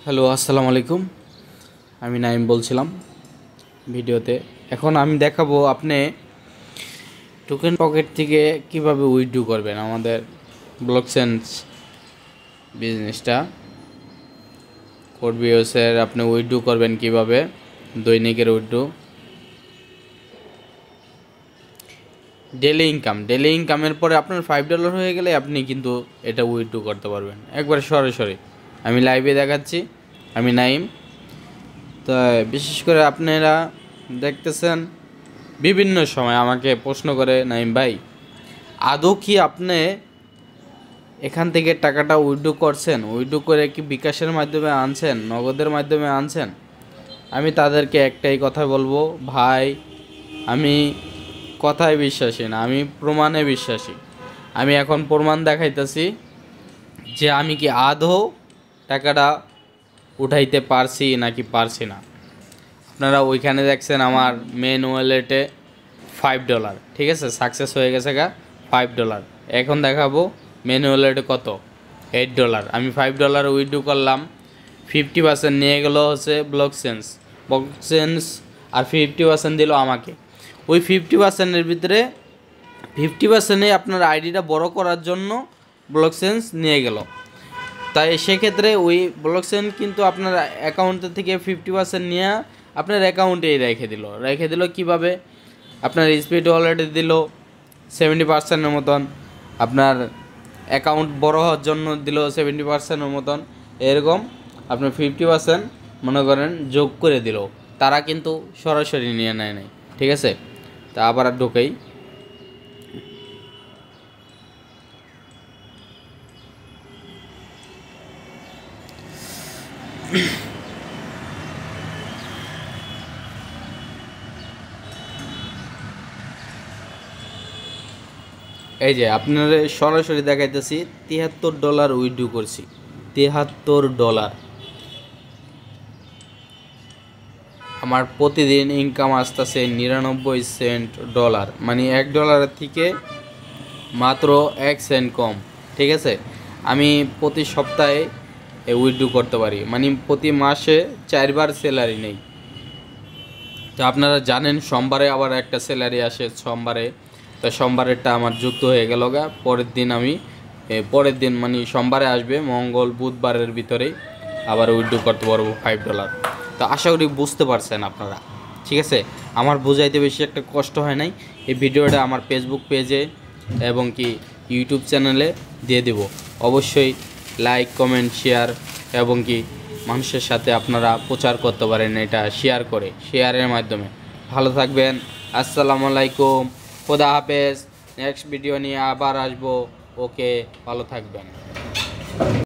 Hello, আসসালামু আলাইকুম। আমি নাইম বলছিলাম ভিডিওতে। এখন আমি দেখাবো আপনি টোকেন পকেট থেকে কিভাবে উইথড্র করবেন আমাদের ব্লকচেন বিজনেসটা। কোডবিওসের আপনি উইথড্র করবেন কিভাবে, দৈনিকের উইথড্র, ডেলি ইনকামের পরে আপনার $5 হয়ে গেলে আপনি কিন্তু এটা উইথড্র করতে পারবেন একবারে সরাসরি। আমি লাইভে দেখাচ্ছি, আমি নাইম। তো বিশেষ করে আপনারা দেখতেছেন বিভিন্ন সময় আমাকে প্রশ্ন করে, নাইম ভাই আদৌ কি আপনি এখান থেকে টাকাটা উইথড্র করছেন, উইথড্র করে কি বিকাশের মাধ্যমে আনছেন, নগদের মাধ্যমে আনছেন? আমি তাদেরকে একটাই কথা বলবো, ভাই আমি কথায় বিশ্বাসী না, আমি প্রমাণে বিশ্বাসী। আমি এখন প্রমাণ দেখাইতেছি যে আমি কি আদৌ টাকাটা উঠাইতে পারছি নাকি পারছি না। আপনারা ওইখানে দেখছেন আমার মেন ওয়ালেটে $5, ঠিক আছে, সাকসেস হয়ে গেছে $5। এখন দেখাবো মেন ওয়ালেটে কত, $8। আমি $5 উইথড্র করলাম, 50% নিয়ে গেলো হচ্ছে ব্লকচেন আর 50% দিল আমাকে। ওই 50%-এর ভিতরে 50%-এ আপনার আইডিটা বড় করার জন্য ব্লকচেন নিয়ে গেল। তাই সেক্ষেত্রে ওই ব্লকচেন কিন্তু আপনার অ্যাকাউন্টের থেকে 50% নিয়ে আপনার অ্যাকাউন্টেই রেখে দিল কীভাবে? আপনার স্পিড ওয়ালেটে দিল 70%-এর মতন, আপনার অ্যাকাউন্ট বড় হওয়ার জন্য দিল 70%-এর মতন, এরকম আপনার 50% মনে করেন যোগ করে দিল। তারা কিন্তু সরাসরি নিয়ে নেয় নাই, ঠিক আছে। তা আবার ঢোকেই, এই যে আপনার সরাসরি দেখাইতেছি $73 উইথড্র করছি, $73। আমার প্রতিদিন ইনকাম আসতেছে 99 সেন্ট ডলার, মানে $1 থেকে মাত্র 1 সেন্ট কম, ঠিক আছে। আমি প্রতি সপ্তাহে উইথড্র করতে পারি, মানে প্রতি মাসে 4 বার স্যালারি নেই। তো আপনারা জানেন সোমবারে আবার একটা স্যালারি আসে সোমবারে, তো সোমবারেরটা আমার যুক্ত হয়ে গেল পরের দিন মানে সোমবারে আসবে, মঙ্গল বুধবারের ভিতরেই আবার উইথড্র করতে পারবো $5। তো আশা করি বুঝতে পারছেন আপনারা, ঠিক আছে। আমার বোঝাইতে বেশি একটা কষ্ট হয় নাই। এই ভিডিওটা আমার ফেসবুক পেজে এবং কি ইউটিউব চ্যানেলে দিয়ে দেব। অবশ্যই লাইক, কমেন্ট, শেয়ার এবং কি মানুষের সাথে আপনারা প্রচার করতে পারেন, এটা শেয়ারের মাধ্যমে। ভালো থাকবেন, আসসালামু আলাইকুম, খোদা হাফেজ। নেক্সট ভিডিও নিয়ে আবার আসবো। ওকে, ভালো থাকবেন।